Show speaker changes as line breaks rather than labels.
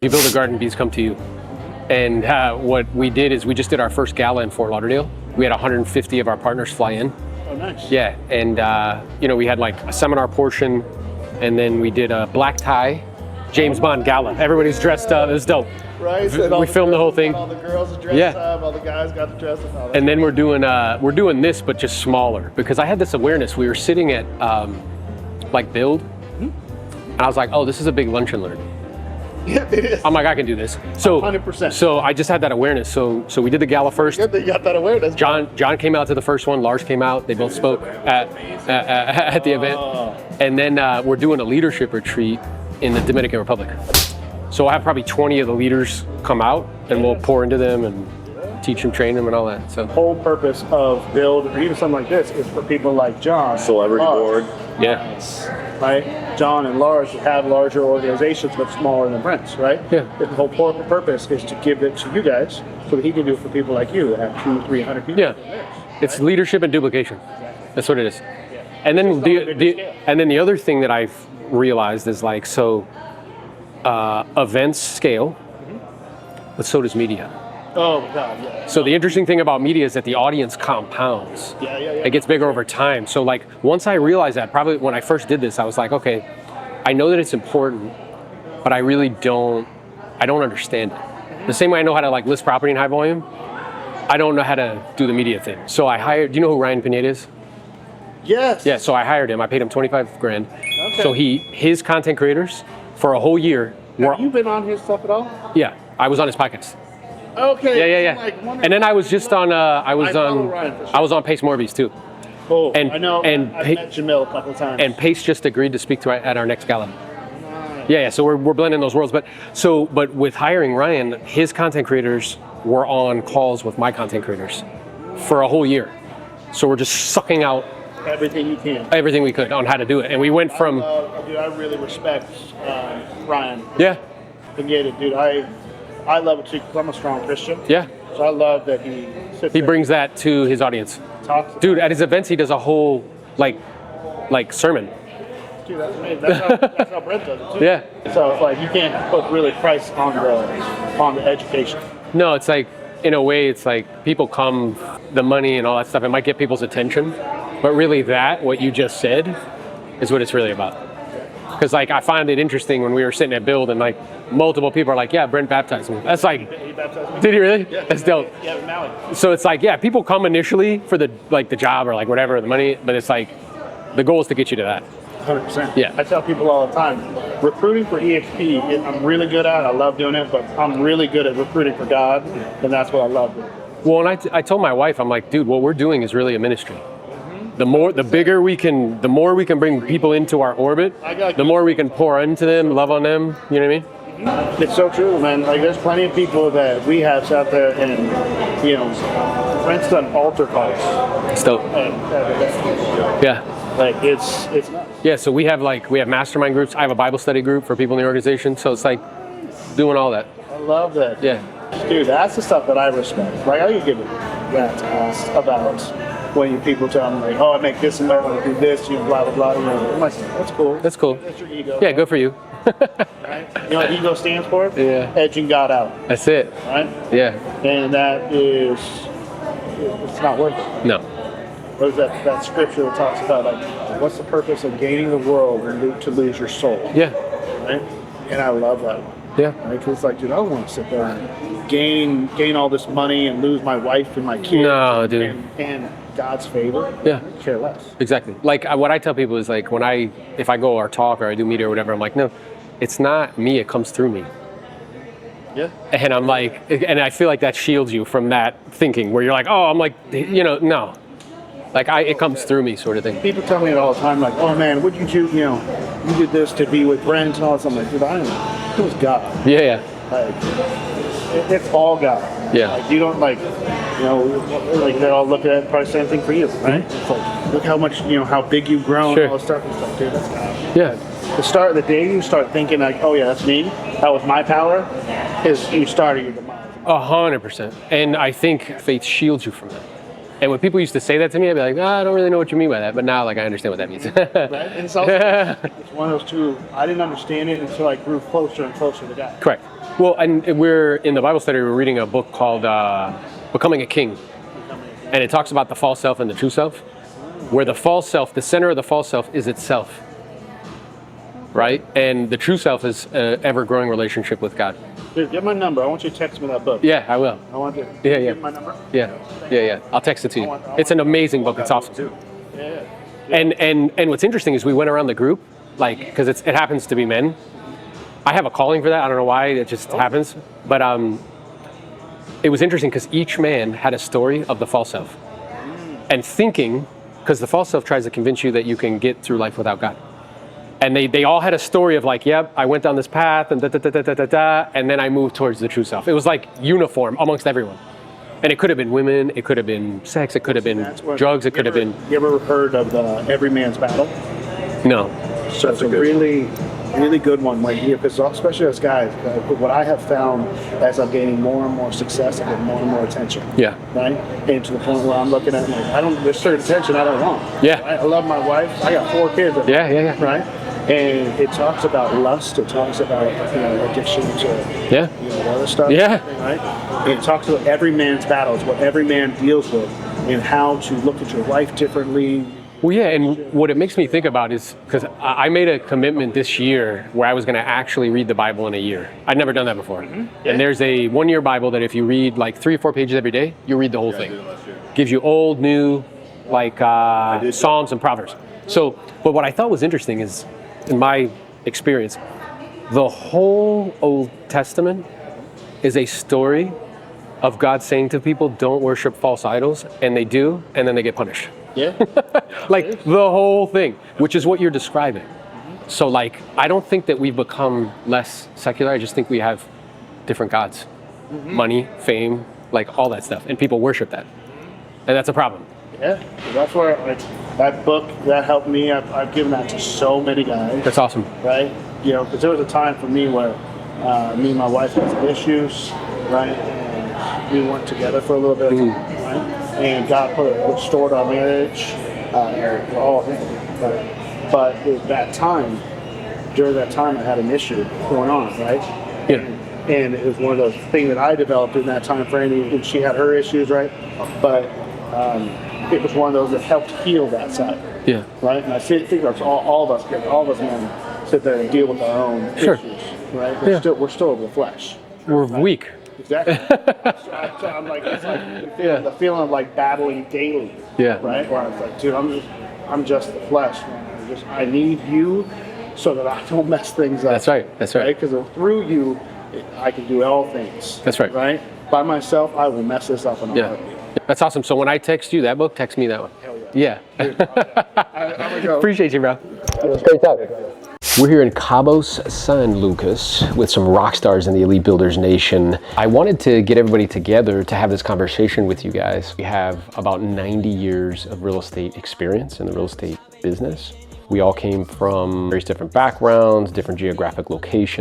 You build a garden, bees come to you. And what we did is we just did our first gala in Fort Lauderdale. We had 150 of our partners fly in.
Oh, nice.
Yeah, and we had like a seminar portion, and then we did a black tie, James Bond gala. Everybody's dressed up. It was dope.
Right.
We filmed the whole thing.
All the girls are dressed up. All the guys got to dress up.
And then we're doing this, but just smaller, because I had this awareness. We were sitting at like Build, and I was like, oh, this is a big lunch and learn.
Yeah, it is.
I'm like, I can do this. So
100%.
So I just had that awareness. So we did the gala first.
Good that you got that awareness.
John came out to the first one. Lars came out. They both spoke at the event. And then we're doing a leadership retreat in the Dominican Republic. So I'll have probably 20 of the leaders come out, and we'll pour into them and teach them, train them, and all that. So
the whole purpose of Build, or even something like this, is for people like John.
Celebrity board.
Yeah.
Right? John and Lars have larger organizations but smaller than Brent's, right?
Yeah.
The whole purpose is to give it to you guys so that he can do it for people like you that have 200-300 people.
Yeah. It's leadership and duplication. That's what it is. And then the other thing that I've realized is like, so events scale, but so does media.
Oh my God, yeah.
So the interesting thing about media is that the audience compounds.
Yeah.
It gets bigger over time. So like once I realized that, probably when I first did this, I was like, okay, I know that it's important, but I really don't understand it. The same way I know how to like list property in high volume, I don't know how to do the media thing. So I hired, do you know who Ryan Pineda is?
Yes.
Yeah, so I hired him. I paid him 25 grand.
Okay.
So his content creators for a whole year were,
Have you been on his stuff at all?
yeah, I was on his podcast.
Okay.
Yeah. And then I was just on I was on Pace Morbies too.
Oh,
and-
I know.
and
I've met Jamil a couple of times.
And Pace just agreed to speak to at our next gala. Yeah, so we're blending those worlds. But with hiring Ryan, his content creators were on calls with my content creators for a whole year. So we're just sucking out
everything you can.
everything we could on how to do it. And we went from
Dude, I really respect Ryan.
yeah.
Pineda, dude. I love it too because I'm a strong Christian.
Yeah.
So I love that he sits
He
there
brings that to his audience.
and talks.
Dude, at his events he does a whole like sermon.
Dude, that's amazing. That's how Brent does it too.
Yeah.
So it's like you can't put really price on the education.
No, it's like in a way it's like people come, the money and all that stuff, it might get people's attention. But really what you just said is what it's really about. Because like I find it interesting when we were sitting at Build and like multiple people are like, yeah, Brent baptized me. That's like,
He baptized me.
did he really?
Yeah.
That's dope.
Yeah, Maui.
So it's like, yeah, people come initially for the job or like whatever, the money, but it's like, the goal is to get you to that.
100%.
Yeah.
I tell people all the time, recruiting for EXP, I'm really good at. I love doing it, but I'm really good at recruiting for God, and that's what I love doing.
Well, and I told my wife, I'm like, dude, what we're doing is really a ministry. The more we can bring people into our orbit, the more we can pour into them, love on them. You know what I mean?
It's so true, man. Like, there's plenty of people that we have out there, and Brent's done altar calls.
It's dope. Yeah.
Like, it's nuts.
Yeah. So we have mastermind groups. I have a Bible study group for people in the organization. So it's like doing all that.
I love that.
Yeah.
Dude, that's the stuff that I respect. Like, I can give it that about when people tell me, like, oh, I make this and that, I do this, blah, blah, blah. I'm like, that's cool.
That's cool.
That's your ego.
Yeah. Good for you.
Right? You know what ego stands for?
Yeah.
Edging God out.
That's it.
Right?
Yeah.
And that is, it's not worth it.
No.
What is that scripture that talks about, like, what's the purpose of gaining the world and to lose your soul?
Yeah.
Right? And I love that one.
Yeah.
Right? Because it's like, dude, I don't want to sit there and gain all this money and lose my wife and my kids.
No, dude.
And God's favor.
Yeah.
I care less.
Exactly. Like what I tell people is like if I go or talk or I do media or whatever, I'm like, no, it's not me. It comes through me.
Yeah.
And I'm like, and I feel like that shields you from that thinking where you're like, oh, I'm like, no. Like it comes through me sort of thing.
People tell me it all the time, like, oh man, what'd you do? You did this to be with friends and all that stuff. I'm like, dude, I don't know. It was God.
Yeah.
Like, it's all God.
Yeah.
Like, you don't like they're all looking at probably same thing for you, right? It's like, look how much, how big you've grown,
Sure.
and all this stuff. It's like, dude, that's God.
Yeah.
The day you start thinking like, oh yeah, that's me, that was my power, is you started your demise.
100%. And I think faith shields you from that. And when people used to say that to me, I'd be like, I don't really know what you mean by that. But now, like, I understand what that means.
Right? And it's also it's one of those two. I didn't understand it until I grew closer and closer to God.
Correct. Well, and we're in the Bible study, we're reading a book called Becoming a King. And it talks about the false self and the true self, where the false self, the center of the false self is itself, right? And the true self is an ever-growing relationship with God.
Dude, get my number. I want you to text me that book.
Yeah, I will.
I want you.
Yeah.
Get my number.
Yeah. I'll text it to you. It's an amazing book. It's awesome.
Too. Yeah.
And what's interesting is we went around the group, like, because it happens to be men. I have a calling for that. I don't know why. It just happens. But it was interesting because each man had a story of the false self. And thinking, because the false self tries to convince you that you can get through life without God. And they all had a story of like, yep, I went down this path and and then I moved towards the true self. It was like uniform amongst everyone. And it could have been women, it could have been sex, it could have been drugs, it could have been...
You ever heard of the Every Man's Battle?
No.
So it's a really good one, like, because especially as guys, what I have found as I'm gaining more and more success, I get more and more attention.
Yeah.
Right? And to the point where I'm looking at, like, there's certain attention I don't want.
Yeah.
Right? I love my wife. I got 4 kids.
Yeah.
Right? And it talks about lust. It talks about addiction to other stuff.
Yeah.
Right? And it talks about every man's battles, what every man deals with, and how to look at your life differently.
Well, yeah, and what it makes me think about is, because I made a commitment this year where I was going to actually read the Bible in a year. I'd never done that before. Mm-hmm. Yeah. And there's a 1-year Bible that if you read like 3 or 4 pages every day, you read the whole thing. Gives you old, new, like Psalms and Proverbs. So, but what I thought was interesting is, in my experience, the whole Old Testament is a story of God saying to people, don't worship false idols, and they do, and then they get punished.
Yeah.
Like the whole thing, which is what you're describing. So like, I don't think that we've become less secular. I just think we have different gods, money, fame, like all that stuff. And people worship that. And that's a problem.
Yeah, that's where that book, that helped me. I've given that to so many guys.
That's awesome.
Right? Because there was a time for me where me and my wife had some issues, right? And we weren't together for a little bit of time, right? And God restored our marriage, all of it. Right? But at that time, during that time, I had an issue going on, right?
Yeah.
And it was one of those things that I developed in that time frame, and she had her issues, right? But it was one of those that helped heal that side.
Yeah.
Right? And I think that's all of us men sit there and deal with our own issues, right? We're still of the flesh.
We're weak.
Exactly. I'm like, it's like the feeling of like battling daily.
Yeah.
Right? Where it's like, dude, I'm just the flesh, man. I need you so that I don't mess things up.
That's right.
Because through you, I can do all things.
That's right.
Right? By myself, I will mess this up in a heartbeat.
That's awesome. So when I text you that book, text me that one.
Hell yeah. I'm gonna go.
Appreciate you, bro. It was great talking. We're here in Cabos, San Lucas with some rock stars in the Elite Builders Nation. I wanted to get everybody together to have this conversation with you guys. We have about 90 years of real estate experience in the real estate business. We all came from various different backgrounds, different geographic locations.